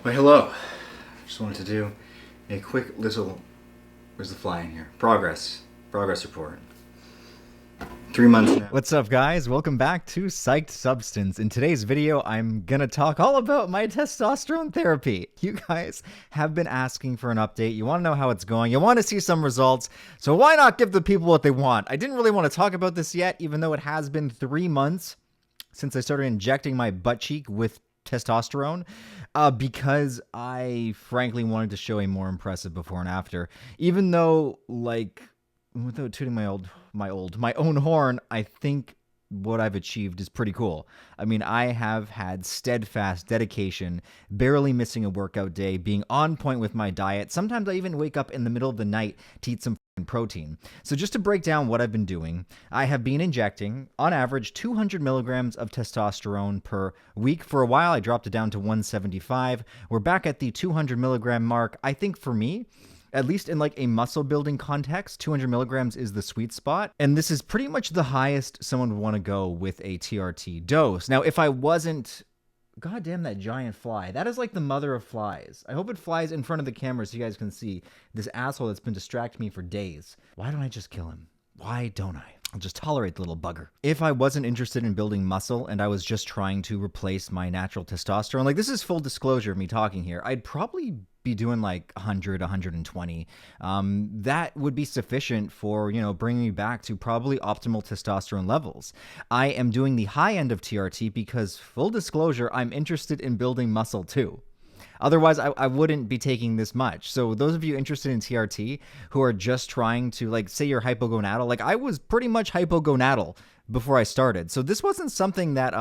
Well, hello. Just wanted to do a quick little, where's the fly in here? Progress report. 3 months now. What's up, guys? Welcome back to Psyched Substance. In today's video, I'm gonna talk all about my testosterone therapy. You guys have been asking for an update. You want to know how it's going. You want to see some results. So why not give the people what they want? I didn't really want to talk about this yet, even though it has been 3 months since I started injecting my butt cheek with testosterone, because I frankly wanted to show a more impressive before and after. Even though, like, without tooting my own horn, I think what I've achieved is pretty cool. I mean, I have had steadfast dedication, barely missing a workout day, being on point with my diet. Sometimes I even wake up in the middle of the night to eat some protein. So just to break down what I've been doing, I have been injecting, on average, 200 milligrams of testosterone per week. For a while, I dropped it down to 175. We're back at the 200 milligram mark. I think for me, at least in like a muscle building context, 200 milligrams is the sweet spot. And this is pretty much the highest someone would want to go with a TRT dose. Now, if I wasn't, God damn that giant fly. That is like the mother of flies. I hope it flies in front of the camera so you guys can see this asshole that's been distracting me for days. Why don't I just kill him? Why don't I? I'll just tolerate the little bugger. If I wasn't interested in building muscle and I was just trying to replace my natural testosterone, like, this is full disclosure of me talking here, I'd probably be doing like 100, 120. That would be sufficient for, bringing me back to probably optimal testosterone levels. I am doing the high end of TRT because, full disclosure, I'm interested in building muscle too. Otherwise, I wouldn't be taking this much. So those of you interested in TRT who are just trying to, like, say you're hypogonadal, like I was pretty much hypogonadal before I started. So this wasn't something that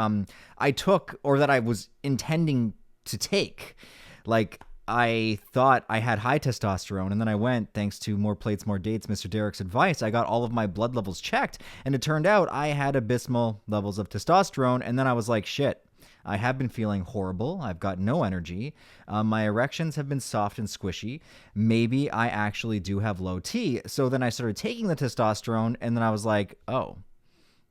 I took or that I was intending to take. Like, I thought I had high testosterone, and then I went, thanks to More Plates, More Dates, Mr. Derek's advice, I got all of my blood levels checked, and it turned out I had abysmal levels of testosterone, and then I was like, shit. I have been feeling horrible. I've got no energy. My erections have been soft and squishy. Maybe I actually do have low T. So then I started taking the testosterone, and then I was like, oh,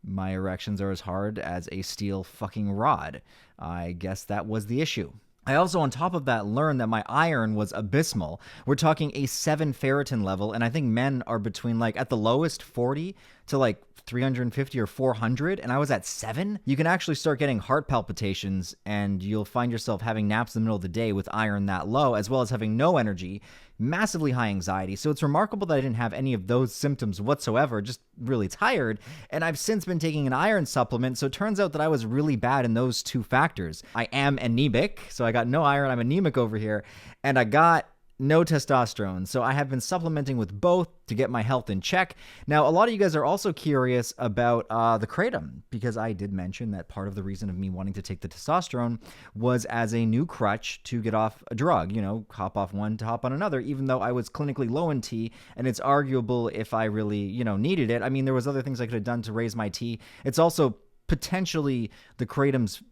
my erections are as hard as a steel fucking rod. I guess that was the issue. I also, on top of that, learned that my iron was abysmal. We're talking a 7 ferritin level, and I think men are between, like, at the lowest 40 to like 350 or 400, and I was at 7. You can actually start getting heart palpitations, and you'll find yourself having naps in the middle of the day with iron that low, as well as having no energy, massively high anxiety. So it's remarkable that I didn't have any of those symptoms whatsoever, just really tired. And I've since been taking an iron supplement, so it turns out that I was really bad in those two factors. I am anemic, so I got no iron, I'm anemic over here, and I got no testosterone. So I have been supplementing with both to get my health in check. Now, a lot of you guys are also curious about the Kratom, because I did mention that part of the reason of me wanting to take the testosterone was as a new crutch to get off a drug, hop off one to hop on another, even though I was clinically low in T, and it's arguable if I really, needed it. I mean, there was other things I could have done to raise my T. It's also potentially the Kratom's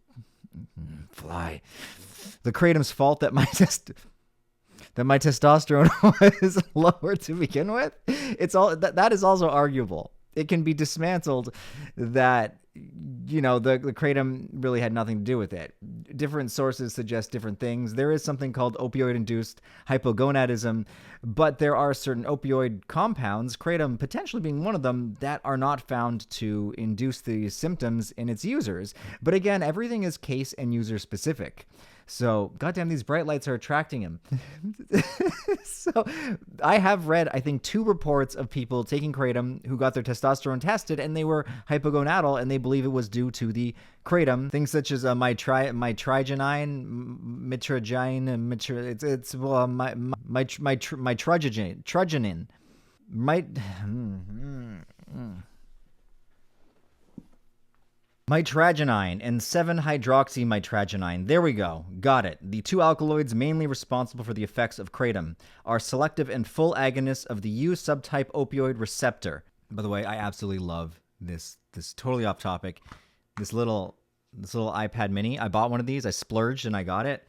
fault that my testosterone was lower to begin with. It's all that is also arguable. It can be dismantled that, the kratom really had nothing to do with it. Different sources suggest different things. There is something called opioid-induced hypogonadism, but there are certain opioid compounds, kratom potentially being one of them, that are not found to induce these symptoms in its users. But again, everything is case and user specific. So, goddamn, these bright lights are attracting him. So, I have read, I think, 2 reports of people taking kratom who got their testosterone tested, and they were hypogonadal, and they believe it was due to the kratom. Things such as mitragynine and 7-hydroxymitragynine. There we go. Got it. The 2 alkaloids mainly responsible for the effects of kratom are selective and full agonists of the U subtype opioid receptor. By the way, I absolutely love this totally off topic. This little iPad mini. I bought one of these. I splurged and I got it.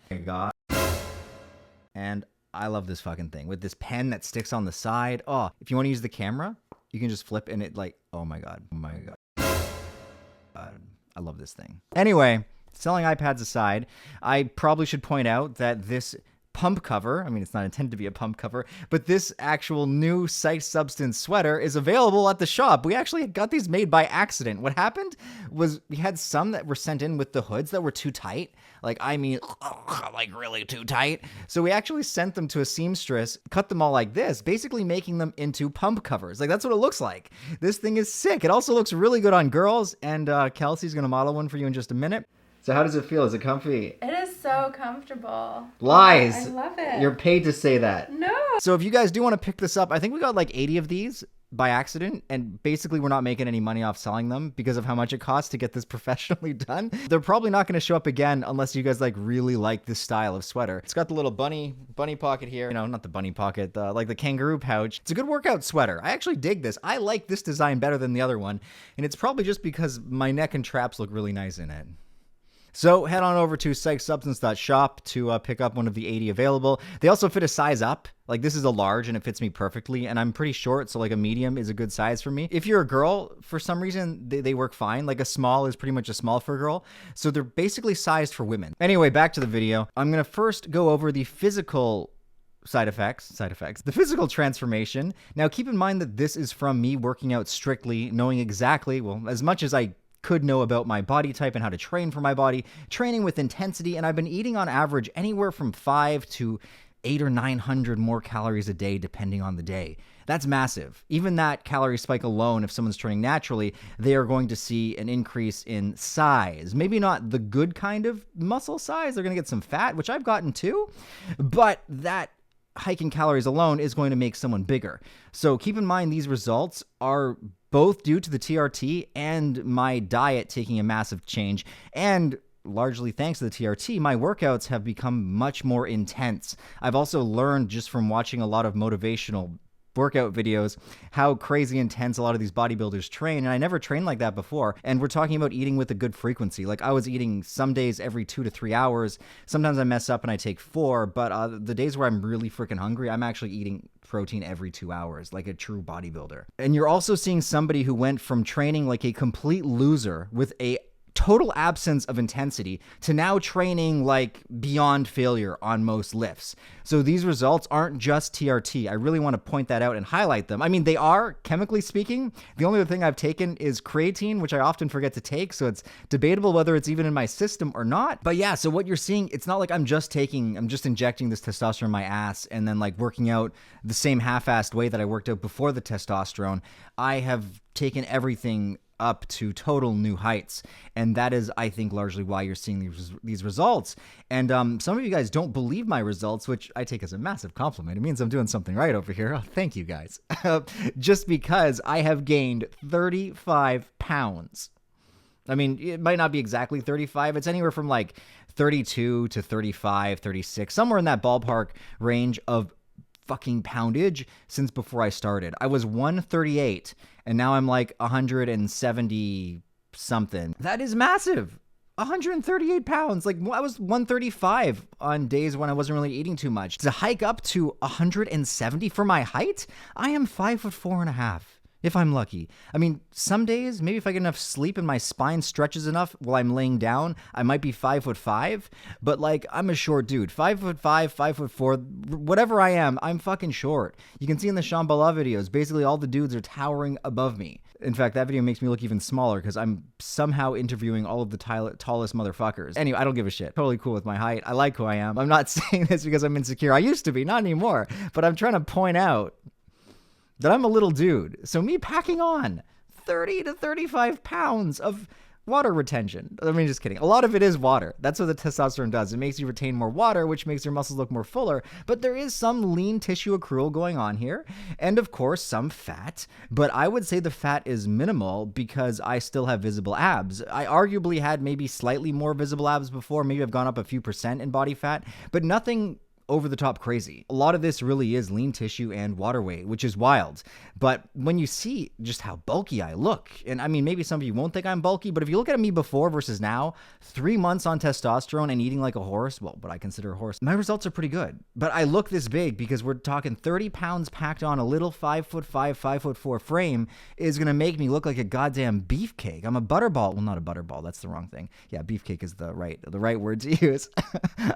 And I love this fucking thing with this pen that sticks on the side. Oh, if you want to use the camera, you can just flip and it, like, oh my God. I love this thing. Anyway, Selling iPads aside, I probably should point out that this pump cover, I mean, it's not intended to be a pump cover, but this actual new Psyched Substance sweater is available at the shop. We actually got these made by accident. What happened was we had some that were sent in with the hoods that were too tight. Like really too tight. So we actually sent them to a seamstress, cut them all like this, basically making them into pump covers. Like, that's what it looks like. This thing is sick. It also looks really good on girls, and Kelsey's going to model one for you in just a minute. So how does it feel? Is it comfy? It is so comfortable. Lies. I love it. You're paid to say that. No. So if you guys do want to pick this up, I think we got like 80 of these by accident, and basically we're not making any money off selling them because of how much it costs to get this professionally done. They're probably not going to show up again unless you guys like really like this style of sweater. It's got the little bunny pocket here. You know, not the bunny pocket, like the kangaroo pouch. It's a good workout sweater. I actually dig this. I like this design better than the other one, and it's probably just because my neck and traps look really nice in it. So head on over to psychedsubstance.shop to pick up one of the 80 available. They also fit a size up. Like, this is a large and it fits me perfectly, and I'm pretty short, so like a medium is a good size for me. If you're a girl, for some reason, they work fine. Like, a small is pretty much a small for a girl. So they're basically sized for women. Anyway, back to the video. I'm going to first go over the physical side effects, the physical transformation. Now, keep in mind that this is from me working out strictly, knowing exactly, well, as much as I could know about my body type and how to train for my body, training with intensity, and I've been eating on average anywhere from 5 to 800 or 900 more calories a day depending on the day. That's massive. Even that calorie spike alone, if someone's training naturally, they are going to see an increase in size. Maybe not the good kind of muscle size. They're going to get some fat, which I've gotten too, but that hike in calories alone is going to make someone bigger. So keep in mind these results are both due to the TRT and my diet taking a massive change. And largely thanks to the TRT, my workouts have become much more intense. I've also learned just from watching a lot of motivational workout videos how crazy intense a lot of these bodybuilders train, and I never trained like that before. And we're talking about eating with a good frequency. Like, I was eating some days every 2 to 3 hours. Sometimes I mess up and I take 4, but the days where I'm really freaking hungry, I'm actually eating protein every 2 hours, like a true bodybuilder. And you're also seeing somebody who went from training like a complete loser with a total absence of intensity to now training like beyond failure on most lifts. So these results aren't just TRT. I really want to point that out and highlight them. I mean, they are, chemically speaking. The only other thing I've taken is creatine, which I often forget to take, so it's debatable whether it's even in my system or not. But yeah, so what you're seeing, it's not like I'm just injecting this testosterone in my ass and then like working out the same half-assed way that I worked out before the testosterone. I have taken everything up to total new heights, and that is, I think, largely why you're seeing these results. And some of you guys don't believe my results, which I take as a massive compliment. It means I'm doing something right over here. Oh, thank you guys. Just because I have gained 35 pounds. I mean, it might not be exactly 35. It's anywhere from like 32 to 35, 36, somewhere in that ballpark range of fucking poundage since before I started. I was 138 and now I'm like 170 something. That is massive. 138 pounds. Like, I was 135 on days when I wasn't really eating too much. To hike up to 170 for my height, I am 5'4.5". If I'm lucky. I mean, some days, maybe if I get enough sleep and my spine stretches enough while I'm laying down, I might be 5'5", but like, I'm a short dude. 5'5", 5'4", whatever I am, I'm fucking short. You can see in the Shambhala videos, basically all the dudes are towering above me. In fact, that video makes me look even smaller because I'm somehow interviewing all of the tallest motherfuckers. Anyway, I don't give a shit. Totally cool with my height. I like who I am. I'm not saying this because I'm insecure. I used to be, not anymore, but I'm trying to point out that I'm a little dude. So me packing on 30 to 35 pounds of water retention. I mean, just kidding. A lot of it is water. That's what the testosterone does. It makes you retain more water, which makes your muscles look more fuller. But there is some lean tissue accrual going on here. And of course, some fat. But I would say the fat is minimal because I still have visible abs. I arguably had maybe slightly more visible abs before. Maybe I've gone up a few percent in body fat, but nothing over the top crazy. A lot of this really is lean tissue and water weight, which is wild. But when you see just how bulky I look, and I mean, maybe some of you won't think I'm bulky, but if you look at me before versus now, 3 months on testosterone and eating like a horse, well, what I consider a horse, my results are pretty good. But I look this big because we're talking 30 pounds packed on a little 5'5", 5'4" frame is going to make me look like a goddamn beefcake. I'm a butterball. Well, not a butterball. That's the wrong thing. Yeah, beefcake is the right word to use.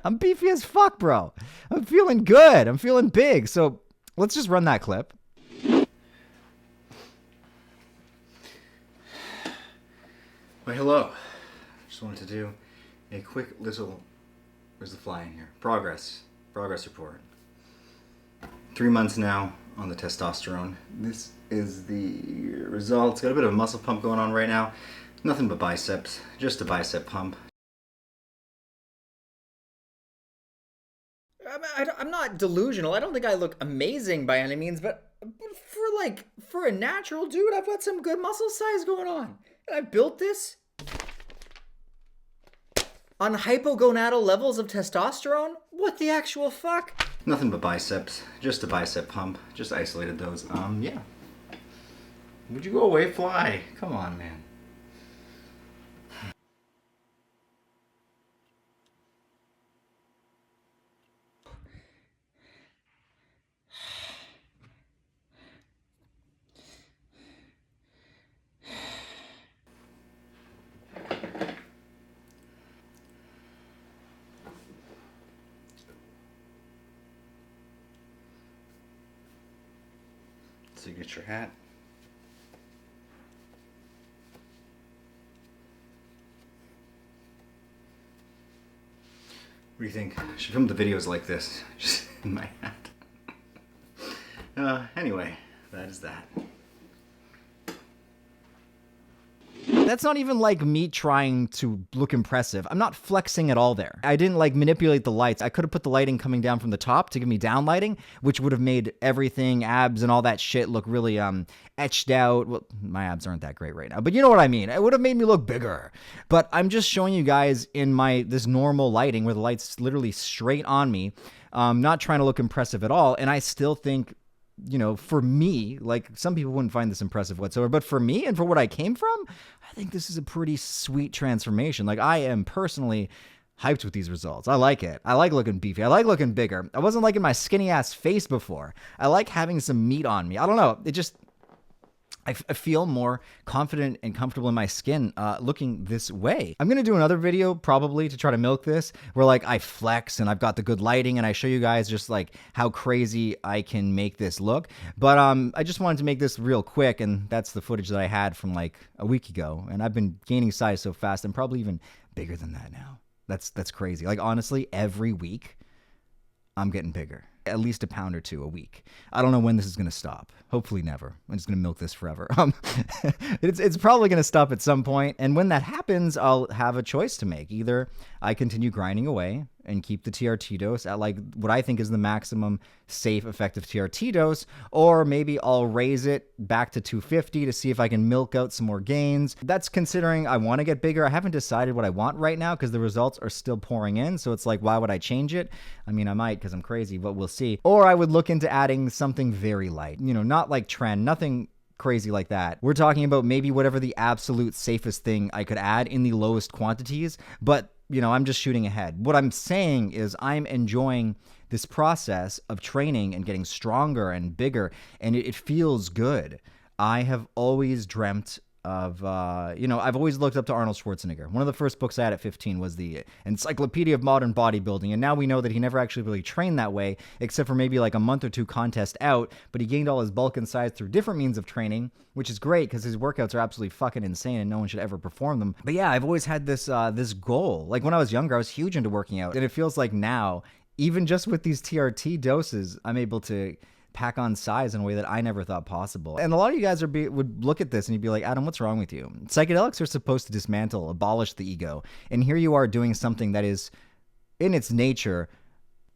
I'm beefy as fuck, bro. I'm feeling good. I'm feeling big. So let's just run that clip. Well, hello. Just wanted to do a quick little, where's the fly in here? Progress report. 3 months now on the testosterone. This is the results. Got a bit of a muscle pump going on right now. Nothing but biceps, just a bicep pump. I'm not delusional. I don't think I look amazing by any means, but for a natural dude, I've got some good muscle size going on. And I built this on hypogonadal levels of testosterone? What the actual fuck? Nothing but biceps, just a bicep pump. Just isolated those. Yeah. Would you go away, fly? Come on, man. So you get your hat. What do you think? I should film the videos like this, just in my hat. Anyway, that is that. That's not even like me trying to look impressive. I'm not flexing at all there. I didn't like manipulate the lights. I could have put the lighting coming down from the top to give me down lighting, which would have made everything, abs and all that shit look really etched out. Well, my abs aren't that great right now, but you know what I mean. It would have made me look bigger. But I'm just showing you guys in this normal lighting where the light's literally straight on me, not trying to look impressive at all. And I still think, you know, for me, like some people wouldn't find this impressive whatsoever, but for me and for what I came from, I think this is a pretty sweet transformation. Like I am personally hyped with these results. I like it. I like looking beefy. I like looking bigger. I wasn't liking my skinny ass face before. I like having some meat on me. I don't know. I feel more confident and comfortable in my skin looking this way. I'm going to do another video probably to try to milk this where like I flex and I've got the good lighting and I show you guys just like how crazy I can make this look. But I just wanted to make this real quick, and that's the footage that I had from like a week ago. And I've been gaining size so fast. I'm probably even bigger than that now. That's crazy. Like honestly, every week I'm getting bigger. At least a pound or 2 a week. I don't know when this is going to stop. Hopefully never. I'm just going to milk this forever. It's probably going to stop at some point. And when that happens, I'll have a choice to make. Either I continue grinding away and keep the TRT dose at like what I think is the maximum safe, effective TRT dose, or maybe I'll raise it back to 250 to see if I can milk out some more gains. That's considering I want to get bigger. I haven't decided what I want right now because the results are still pouring in. So it's like, why would I change it? I mean, I might because I'm crazy, but we'll see. Or I would look into adding something very light, you know, not like trend, nothing crazy like that. We're talking about maybe whatever the absolute safest thing I could add in the lowest quantities, but you know, I'm just shooting ahead. What I'm saying is I'm enjoying this process of training and getting stronger and bigger, and it feels good. I have always dreamt of, you know, I've always looked up to Arnold Schwarzenegger. One of the first books I had at 15 was the Encyclopedia of Modern Bodybuilding, and now we know that he never actually really trained that way, except for maybe like a month or 2 contest out, but he gained all his bulk and size through different means of training, which is great because his workouts are absolutely fucking insane and no one should ever perform them. But yeah, I've always had this goal. Like when I was younger, I was huge into working out, and it feels like now, even just with these TRT doses, I'm able to pack on size in a way that I never thought possible. And a lot of you guys would look at this and you'd be like, Adam, what's wrong with you? Psychedelics are supposed to dismantle, abolish the ego. And here you are doing something that is, in its nature,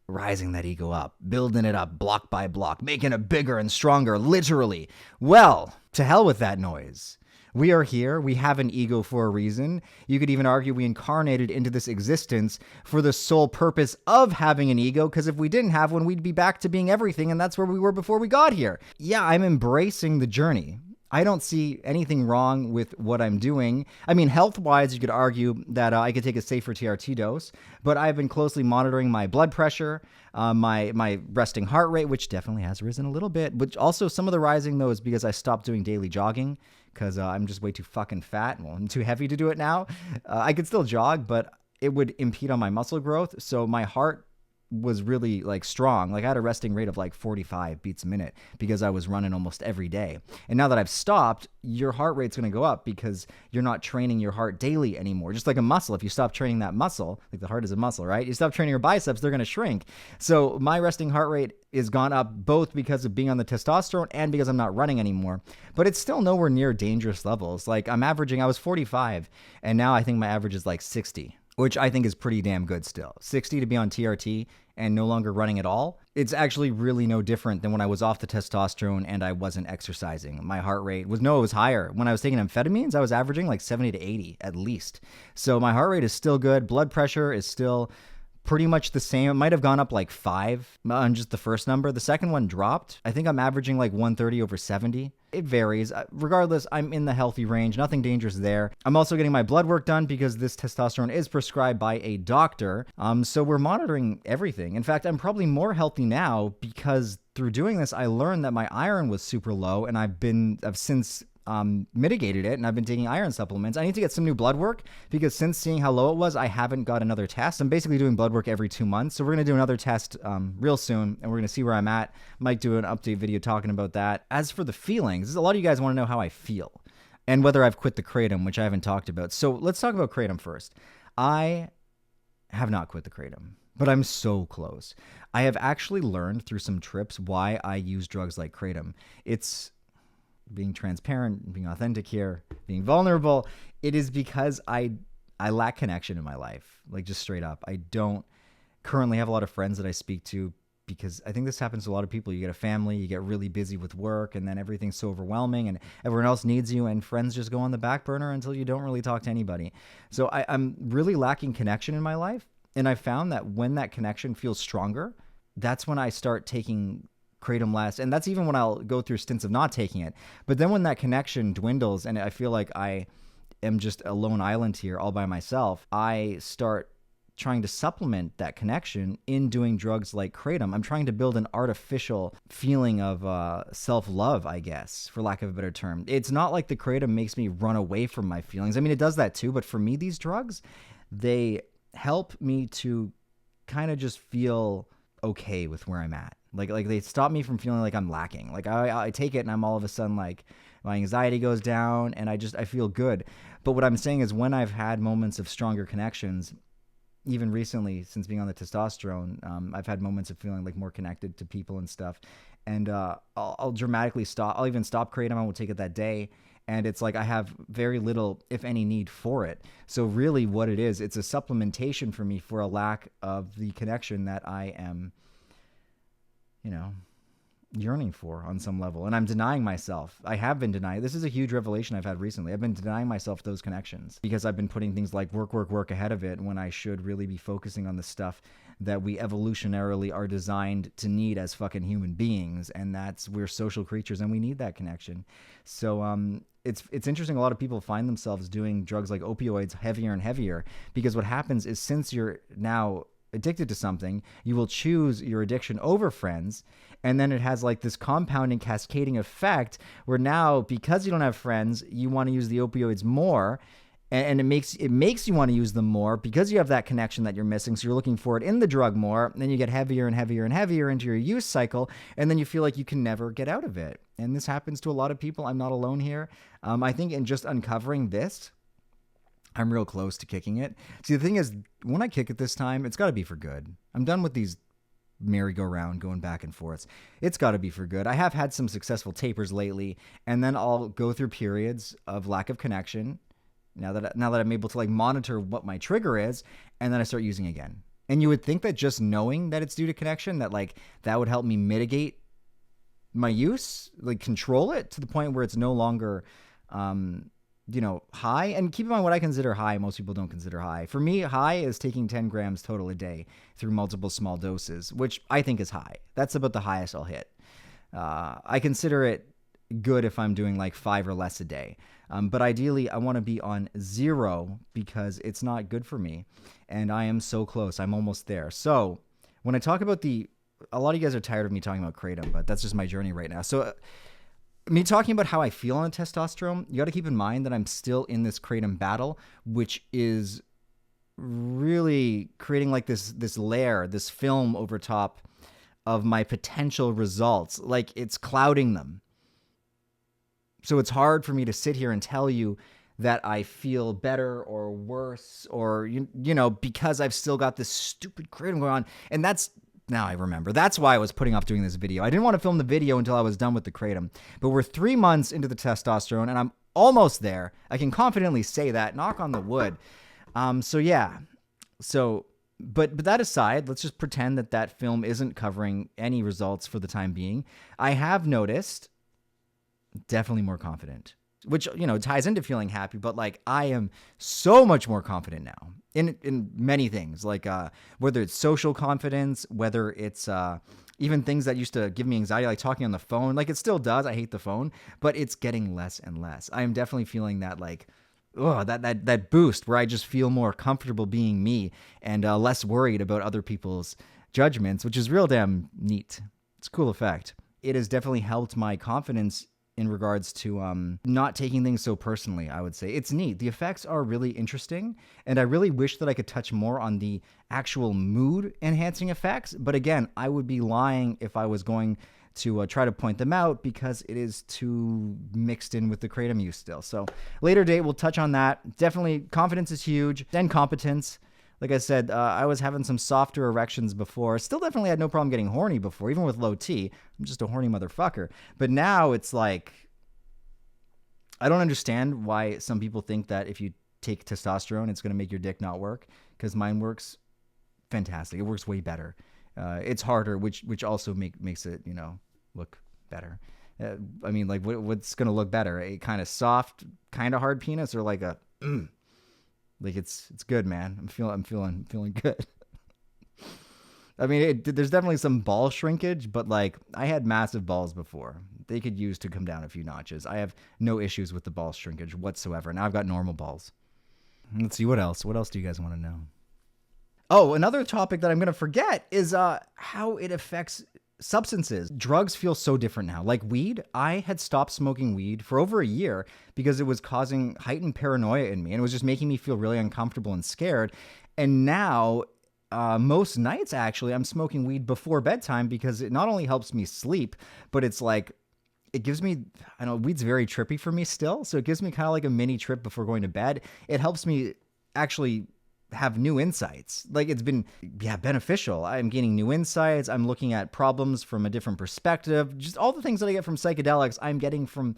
rising that ego up, building it up block by block, making it bigger and stronger, literally. Well, to hell with that noise. We are here. We have an ego for a reason. You could even argue we incarnated into this existence for the sole purpose of having an ego, because if we didn't have one, we'd be back to being everything, and that's where we were before we got here. Yeah, I'm embracing the journey. I don't see anything wrong with what I'm doing. I mean, health-wise, you could argue that I could take a safer TRT dose, but I've been closely monitoring my blood pressure, my resting heart rate, which definitely has risen a little bit, but also some of the rising, though, is because I stopped doing daily jogging because I'm just way too fucking fat. Well, I'm too heavy to do it now. I could still jog, but it would impede on my muscle growth, so my heart was really like strong. Like I had a resting rate of like 45 beats a minute because I was running almost every day. And now that I've stopped, your heart rate's going to go up because you're not training your heart daily anymore. Just like a muscle, if you stop training that muscle, like the heart is a muscle, right? You stop training your biceps, they're going to shrink. So my resting heart rate is gone up both because of being on the testosterone and because I'm not running anymore. But it's still nowhere near dangerous levels. Like I was 45 and now I think my average is like 60. Which I think is pretty damn good still. 60 to be on TRT and no longer running at all. It's actually really no different than when I was off the testosterone and I wasn't exercising. My heart rate was higher. When I was taking amphetamines, I was averaging like 70 to 80 at least. So my heart rate is still good. Blood pressure is still pretty much the same. It might have gone up like 5 on just the first number. The second one dropped. I think I'm averaging like 130 over 70. It varies. Regardless, I'm in the healthy range. Nothing dangerous there. I'm also getting my blood work done because this testosterone is prescribed by a doctor. So we're monitoring everything. In fact, I'm probably more healthy now because through doing this, I learned that my iron was super low, and I've since mitigated it, and I've been taking iron supplements. I need to get some new blood work because since seeing how low it was, I haven't got another test. I'm basically doing blood work every 2 months. So we're going to do another test real soon, and we're going to see where I'm at. Might do an update video talking about that. As for the feelings, a lot of you guys want to know how I feel and whether I've quit the Kratom, which I haven't talked about. So let's talk about Kratom first. I have not quit the Kratom, but I'm so close. I have actually learned through some trips why I use drugs like Kratom. It's being transparent, being authentic here, being vulnerable. It is because I lack connection in my life, like just straight up. I don't currently have a lot of friends that I speak to because I think this happens to a lot of people. You get a family, you get really busy with work, and then everything's so overwhelming and everyone else needs you, and friends just go on the back burner until you don't really talk to anybody. So I'm really lacking connection in my life, and I found that when that connection feels stronger, that's when I start taking Kratom less, and that's even when I'll go through stints of not taking it. But then when that connection dwindles and I feel like I am just a lone island here all by myself, I start trying to supplement that connection in doing drugs like Kratom. I'm trying to build an artificial feeling of self-love, I guess, for lack of a better term. It's not like the Kratom makes me run away from my feelings. I mean, it does that too, but for me, these drugs, they help me to kind of just feel okay with where I'm at. Like they stop me from feeling like I'm lacking. Like I take it and I'm all of a sudden like my anxiety goes down and I feel good. But what I'm saying is when I've had moments of stronger connections, even recently since being on the testosterone, I've had moments of feeling like more connected to people and stuff. And I'll dramatically stop. I'll even stop Kratom. I won't take it that day. And it's like I have very little, if any, need for it. So really what it is, it's a supplementation for me for a lack of the connection that I am, yearning for on some level. And I'm denying myself. I have been denying. This is a huge revelation I've had recently. I've been denying myself those connections because I've been putting things like work ahead of it when I should really be focusing on the stuff that we evolutionarily are designed to need as fucking human beings. And we're social creatures and we need that connection. So, it's interesting. A lot of people find themselves doing drugs like opioids heavier and heavier because what happens is since you're now addicted to something, you will choose your addiction over friends. And then it has like this compounding, cascading effect where now, because you don't have friends, you want to use the opioids more. And it makes you want to use them more because you have that connection that you're missing. So you're looking for it in the drug more. And then you get heavier and heavier and heavier into your use cycle. And then you feel like you can never get out of it. And this happens to a lot of people. I'm not alone here. I think in just uncovering this, I'm real close to kicking it. See, the thing is, when I kick it this time, it's got to be for good. I'm done with these merry-go-round going back and forth. It's got to be for good. I have had some successful tapers lately, and then I'll go through periods of lack of connection. Now that I'm able to like monitor what my trigger is, and then I start using again. And you would think that just knowing that it's due to connection, that like that would help me mitigate my use, like control it to the point where it's no longer high. And keep in mind, what I consider high, most people don't consider high. For me, high is taking 10 grams total a day through multiple small doses, which I think is high. That's about the highest I'll hit. I consider it good if I'm doing like 5 or less a day. But ideally, I want to be on 0 because it's not good for me. And I am so close. I'm almost there. So when I talk about a lot of you guys are tired of me talking about kratom, but that's just my journey right now. So me talking about how I feel on the testosterone, you got to keep in mind that I'm still in this kratom battle, which is really creating like this layer, this film over top of my potential results. Like it's clouding them. So it's hard for me to sit here and tell you that I feel better or worse or, because I've still got this stupid kratom going on. And now I remember. That's why I was putting off doing this video. I didn't want to film the video until I was done with the kratom. But we're 3 months into the testosterone, and I'm almost there. I can confidently say that. Knock on the wood. But that aside, let's just pretend that film isn't covering any results for the time being. I have noticed definitely more confident, which, ties into feeling happy, but like I am so much more confident now in many things, like whether it's social confidence, whether it's even things that used to give me anxiety, like talking on the phone. Like it still does. I hate the phone, but it's getting less and less. I am definitely feeling that like, that boost where I just feel more comfortable being me and less worried about other people's judgments, which is real damn neat. It's a cool effect. It has definitely helped my confidence in regards to not taking things so personally, I would say. It's neat. The effects are really interesting, and I really wish that I could touch more on the actual mood-enhancing effects. But again, I would be lying if I was going to try to point them out because it is too mixed in with the kratom use still. So later date, we'll touch on that. Definitely, confidence is huge, and competence. Like I said, I was having some softer erections before. Still definitely had no problem getting horny before, even with low T. I'm just a horny motherfucker. But now it's like, I don't understand why some people think that if you take testosterone, it's going to make your dick not work. Because mine works fantastic. It works way better. It's harder, which also makes it, look better. I mean, like, what's going to look better? A kind of soft, kind of hard penis, or like a... Like it's good, man. I'm feeling good. I mean, there's definitely some ball shrinkage, but like I had massive balls before. They could use to come down a few notches. I have no issues with the ball shrinkage whatsoever. Now I've got normal balls. Let's see what else. What else do you guys want to know? Oh, another topic that I'm gonna forget is how it affects substances. Drugs feel so different now. Like weed, I had stopped smoking weed for over a year because it was causing heightened paranoia in me and it was just making me feel really uncomfortable and scared. And now, most nights actually, I'm smoking weed before bedtime because it not only helps me sleep, but it's like, it gives me, I know weed's very trippy for me still. So it gives me kind of like a mini trip before going to bed. It helps me actually have new insights. Like it's been beneficial. I'm gaining new insights. I'm looking at problems from a different perspective. Just all the things that I get from psychedelics, I'm getting from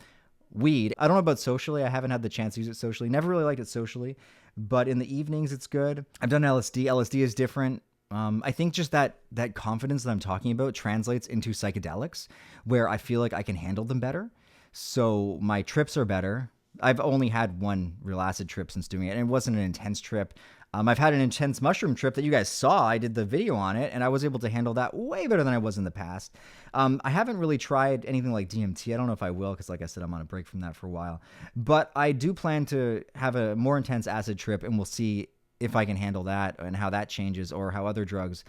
weed. I don't know about socially. I haven't had the chance to use it socially. Never really liked it socially, but in the evenings it's good. I've done LSD. LSD is different. I think just that confidence that I'm talking about translates into psychedelics where I feel like I can handle them better. So my trips are better. I've only had one real acid trip since doing it, and it wasn't an intense trip. I've had an intense mushroom trip that you guys saw. I did the video on it, and I was able to handle that way better than I was in the past. I haven't really tried anything like DMT. I don't know if I will because, like I said, I'm on a break from that for a while. But I do plan to have a more intense acid trip, and we'll see if I can handle that and how that changes or how other drugs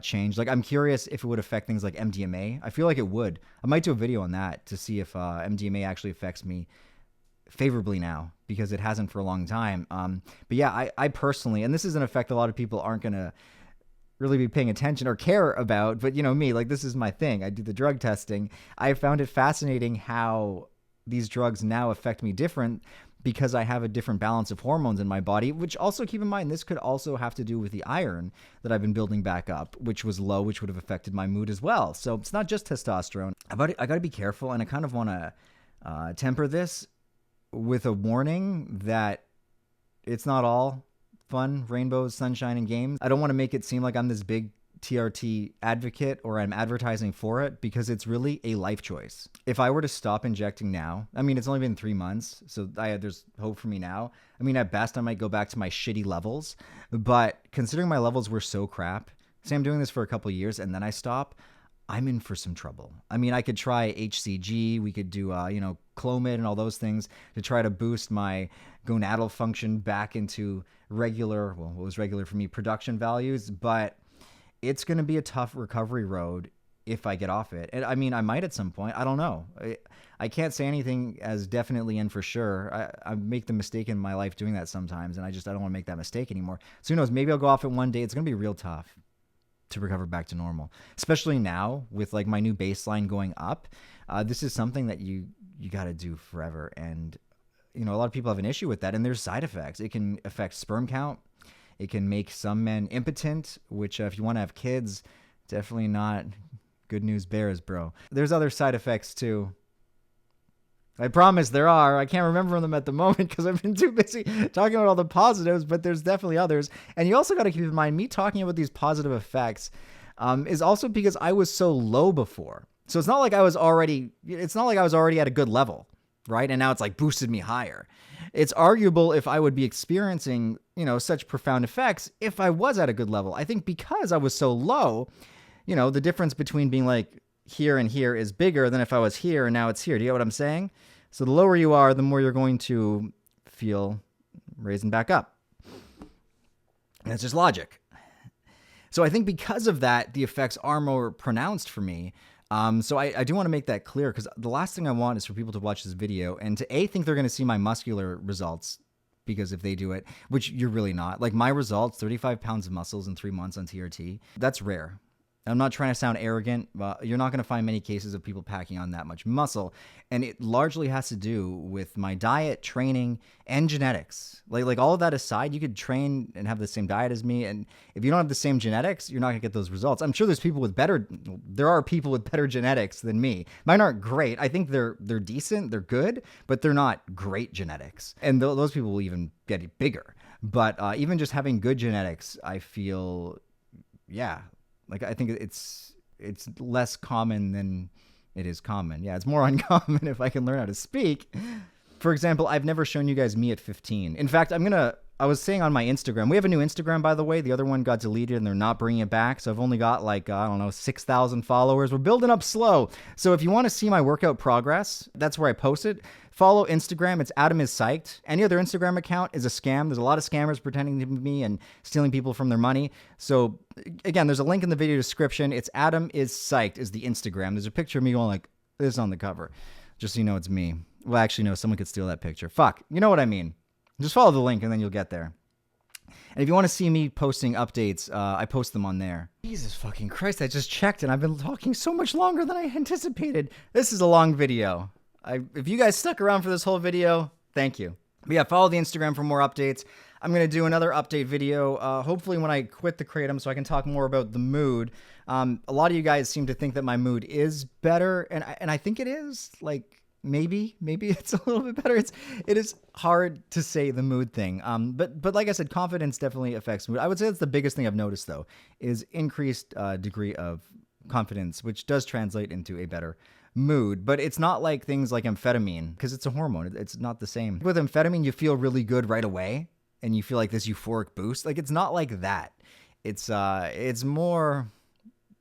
change. Like, I'm curious if it would affect things like MDMA. I feel like it would. I might do a video on that to see if MDMA actually affects me favorably now because it hasn't for a long time. But yeah, I personally, and this is an effect a lot of people aren't going to really be paying attention or care about, but you know me, like this is my thing. I do the drug testing. I found it fascinating how these drugs now affect me different because I have a different balance of hormones in my body, which also keep in mind, this could also have to do with the iron that I've been building back up, which was low, which would have affected my mood as well. So it's not just testosterone. I got to be careful. And I kind of want to temper this with a warning that it's not all fun, rainbows, sunshine, and games. I don't want to make it seem like I'm this big TRT advocate or I'm advertising for it because it's really a life choice. If I were to stop injecting now, I mean, it's only been 3 months, so there's hope for me now. I mean, at best, I might go back to my shitty levels, but considering my levels were so crap, say I'm doing this for a couple of years and then I stop, I'm in for some trouble. I mean, I could try HCG, we could do, Clomid and all those things to try to boost my gonadal function back into regular, well, what was regular for me, production values, but it's going to be a tough recovery road if I get off it. And I mean, I might at some point. I don't know. I can't say anything as definitely and for sure. I make the mistake in my life doing that sometimes, and I don't want to make that mistake anymore. So who knows? Maybe I'll go off it one day. It's going to be real tough to recover back to normal, especially now with like my new baseline going up. This is something that you got to do forever. And, a lot of people have an issue with that, and there's side effects. It can affect sperm count. It can make some men impotent, which if you want to have kids, definitely not good news bears, bro. There's other side effects too. I promise there are. I can't remember them at the moment because I've been too busy talking about all the positives, but there's definitely others. And you also got to keep in mind, me talking about these positive effects is also because I was so low before. So it's not like I was already at a good level, right? And now it's like boosted me higher. It's arguable if I would be experiencing, such profound effects if I was at a good level. I think because I was so low, the difference between being like here and here is bigger than if I was here and now it's here. Do you get what I'm saying? So the lower you are, the more you're going to feel raising back up. And it's just logic. So I think because of that, the effects are more pronounced for me. So I do want to make that clear because the last thing I want is for people to watch this video and to think they're going to see my muscular results, because if they do it, which you're really not, like my results, 35 pounds of muscles in 3 months on TRT, that's rare. I'm not trying to sound arrogant, but you're not going to find many cases of people packing on that much muscle. And it largely has to do with my diet, training, and genetics. Like all of that aside, you could train and have the same diet as me. And if you don't have the same genetics, you're not going to get those results. I'm sure there are people with better genetics than me. Mine aren't great. I think they're decent, they're good, but they're not great genetics. And those people will even get bigger. But even just having good genetics, I feel, like I think it's less common than it is common. Yeah, it's more uncommon if I can learn how to speak. For example, I've never shown you guys me at 15. In fact, I was saying on my Instagram, we have a new Instagram, by the way. The other one got deleted and they're not bringing it back. So I've only got 6,000 followers. We're building up slow. So if you want to see my workout progress, that's where I post it. Follow Instagram. It's Adam is Psyched. Any other Instagram account is a scam. There's a lot of scammers pretending to be me and stealing people from their money. So again, there's a link in the video description. It's Adam is Psyched is the Instagram. There's a picture of me going like this on the cover. Just so you know it's me. Well, actually, no, someone could steal that picture. Fuck. You know what I mean. Just follow the link and then you'll get there. And if you want to see me posting updates, I post them on there. Jesus fucking Christ, I just checked and I've been talking so much longer than I anticipated. This is a long video. If you guys stuck around for this whole video, thank you. But yeah, follow the Instagram for more updates. I'm going to do another update video, hopefully when I quit the Kratom so I can talk more about the mood. A lot of you guys seem to think that my mood is better, and I think it is. Like, maybe it's a little bit better. It is hard to say the mood thing. But like I said, confidence definitely affects mood. I would say that's the biggest thing I've noticed though, is increased degree of confidence, which does translate into a better mood. But it's not like things like amphetamine, because it's a hormone. It's not the same. With amphetamine, you feel really good right away and you feel like this euphoric boost. Like it's not like that. It's more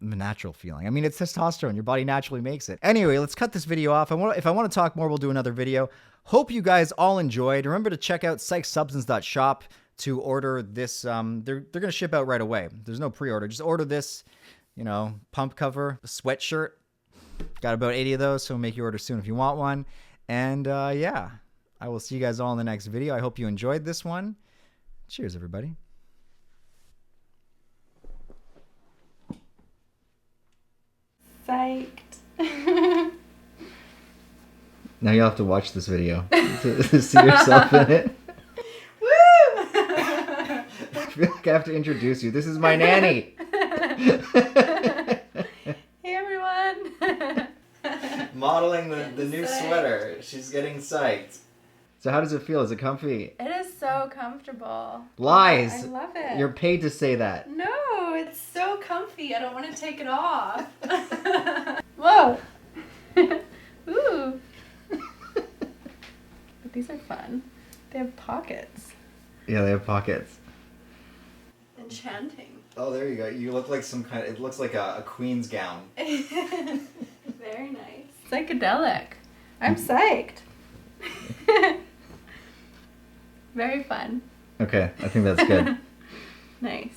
natural feeling. I mean, it's testosterone. Your body naturally makes it. Anyway, let's cut this video off. If I want to talk more, we'll do another video. Hope you guys all enjoyed. Remember to check out psychsubstance.shop to order this. They're going to ship out right away. There's no pre-order. Just order this, pump cover, sweatshirt. Got about 80 of those, so make your order soon if you want one. And yeah, I will see you guys all in the next video. I hope you enjoyed this one. Cheers, everybody. Psyched. Now you'll have to watch this video to see yourself in it. Woo! I feel like I have to introduce you. This is my nanny. Hey, everyone. Modeling the new Psyched. sweater. She's getting psyched. So how does it feel? Is it comfy? It is so comfortable. Lies. I love it. You're paid to say that. No, it's so comfy. I don't want to take it off. Whoa. Ooh. But these are fun. They have pockets. Yeah, they have pockets. Enchanting. Oh, there you go. You look like some kind of... It looks like a queen's gown. Very nice. Psychedelic. I'm psyched. Very fun. Okay, I think that's good. Nice.